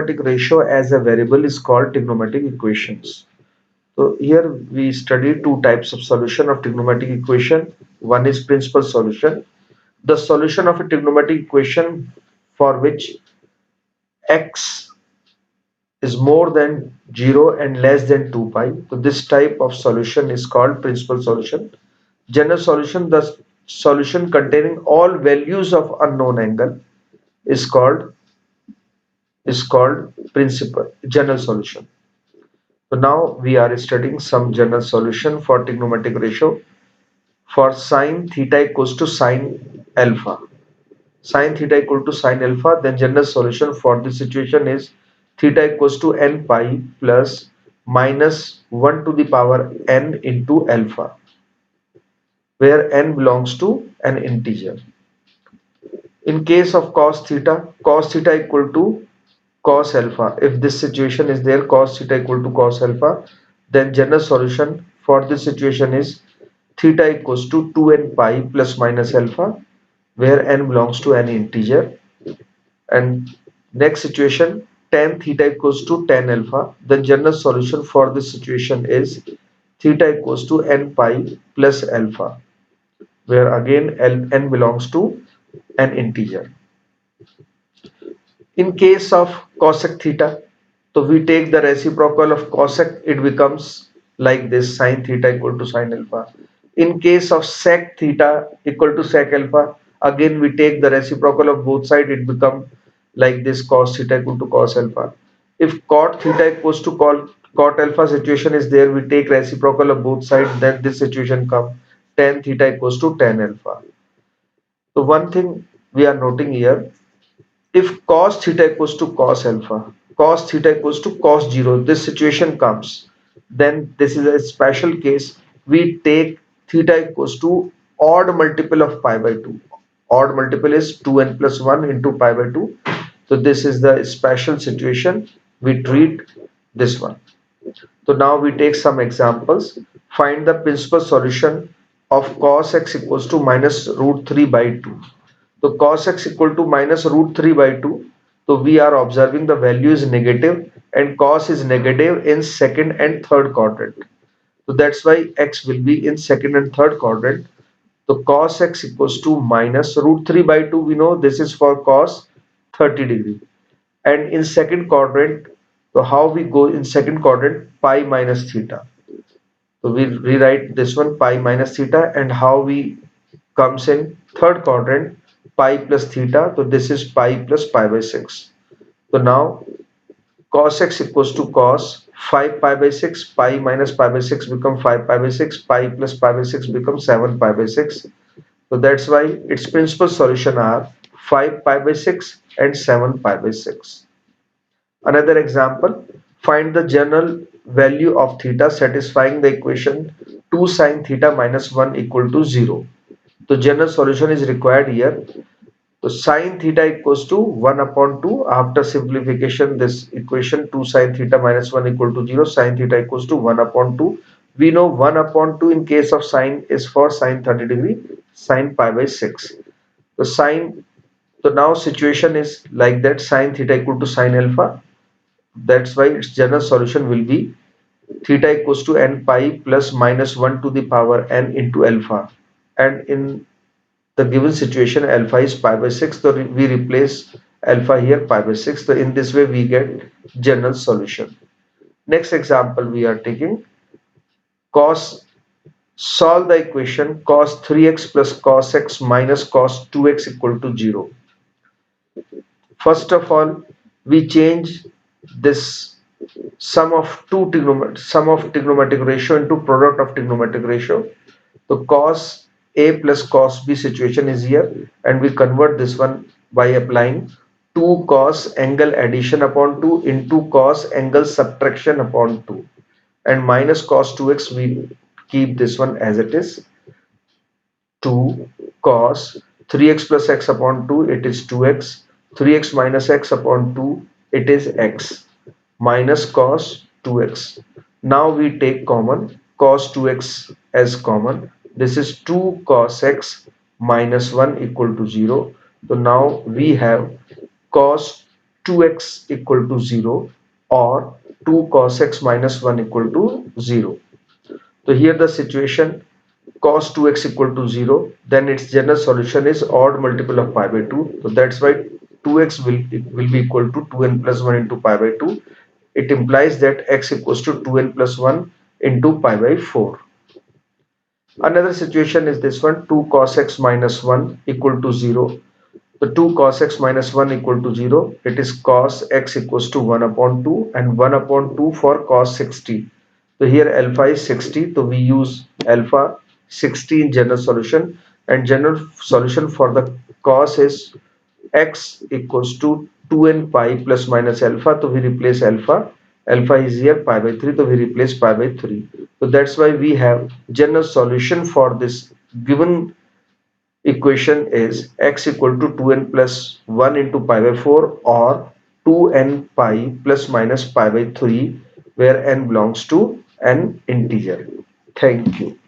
trigonometric ratio as a variable is called trigonometric equations. So here we study two types of solution of trigonometric equation. One is principal solution. The solution of a trigonometric equation for which x is more than 0 and less than 2 pi. So this type of solution is called principal solution. General solution, the solution containing all values of unknown angle is called principal general solution. So now we are studying some general solution for trigonometric ratio for sine theta equals to sine alpha. Sine theta equal to sine alpha, then general solution for this situation is theta equals to n pi plus minus 1 to the power n into alpha, where n belongs to an integer. In case of cos theta equal to cos alpha. If this situation is there, cos theta equal to cos alpha, then general solution for this situation is theta equals to 2n pi plus minus alpha, where n belongs to an integer. And next situation, tan theta equals to tan alpha. Then general solution for this situation is theta equals to n pi plus alpha, where again n belongs to an integer. In case of cosec theta, so we take the reciprocal of cosec, it becomes like this, sine theta equal to sine alpha. In case of sec theta equal to sec alpha, again we take the reciprocal of both sides, it becomes like this, cos theta equal to cos alpha. If cot theta equals to cot alpha situation is there, we take reciprocal of both sides, then this situation comes tan theta equals to tan alpha. So one thing we are noting here, if cos theta equals to cos alpha, cos theta equals to cos 0, this situation comes, then this is a special case. We take theta equals to odd multiple of pi by 2. Odd multiple is 2n plus 1 into pi by 2. So this is the special situation, we treat this one. So now we take some examples. Find the principal solution of cos x equals to minus root 3 by 2. So cos x equal to minus root 3 by 2. So we are observing the value is negative and cos is negative in second and third quadrant. So that's why x will be in second and third quadrant. So cos x equals to minus root 3 by 2. We know this is for cos 30 degree. And in second quadrant, so how we go in second quadrant, pi minus theta. So we rewrite this one, pi minus theta, and how we comes in third quadrant, pi plus theta. So this is pi plus pi by 6. So now cos x equals to cos 5 pi by 6, pi minus pi by 6 become 5 pi by 6, pi plus pi by 6 becomes 7 pi by 6. So that's why its principal solution are 5 pi by 6 and 7 pi by 6. Another example, find the general value of theta satisfying the equation 2 sine theta minus 1 equal to 0. The general solution is required here. So sine theta equals to 1 upon 2. After simplification, this equation 2 sine theta minus 1 equal to 0. Sine theta equals to 1 upon 2. We know 1 upon 2 in case of sine is for sine 30 degree, sine pi by 6. So sine, so now situation is like that, sine theta equal to sine alpha. That's why its general solution will be theta equals to n pi plus minus 1 to the power n into alpha. And in the given situation alpha is pi by 6, so we replace alpha here pi by 6. So in this way we get general solution. Next example we are taking cos, solve the equation cos 3x plus cos x minus cos 2x equal to 0. First of all, we change this sum of trigonometric ratio into product of trigonometric ratio. So cos a plus cos b situation is here, and we convert this one by applying 2 cos angle addition upon 2 into cos angle subtraction upon 2, and minus cos 2x, we keep this one as it is. 2 cos 3x plus x upon 2, it is 2x. 3x minus x upon 2, it is x, minus cos 2x. Now we take common cos 2x as common. This is 2 cos x minus 1 equal to 0. So now we have cos 2x equal to 0 or 2 cos x minus 1 equal to 0. So here the situation, cos 2x equal to 0, then its general solution is odd multiple of pi by 2. So that's why 2x will be equal to 2n plus 1 into pi by 2. It implies that x equals to 2n plus 1 into pi by 4. Another situation is this one, 2 cos x minus 1 equal to 0. So 2 cos x minus 1 equal to 0. It is cos x equals to 1 upon 2 and 1 upon 2 for cos 60. So here alpha is 60. So we use alpha 60 in general solution, and general solution for the cos is x equals to 2n pi plus minus alpha. So we replace alpha. Alpha is here pi by 3. So we replace pi by 3. So that's why we have general solution for this given equation is x equal to 2n plus 1 into pi by 4 or 2n pi plus minus pi by 3, where n belongs to an integer. Thank you.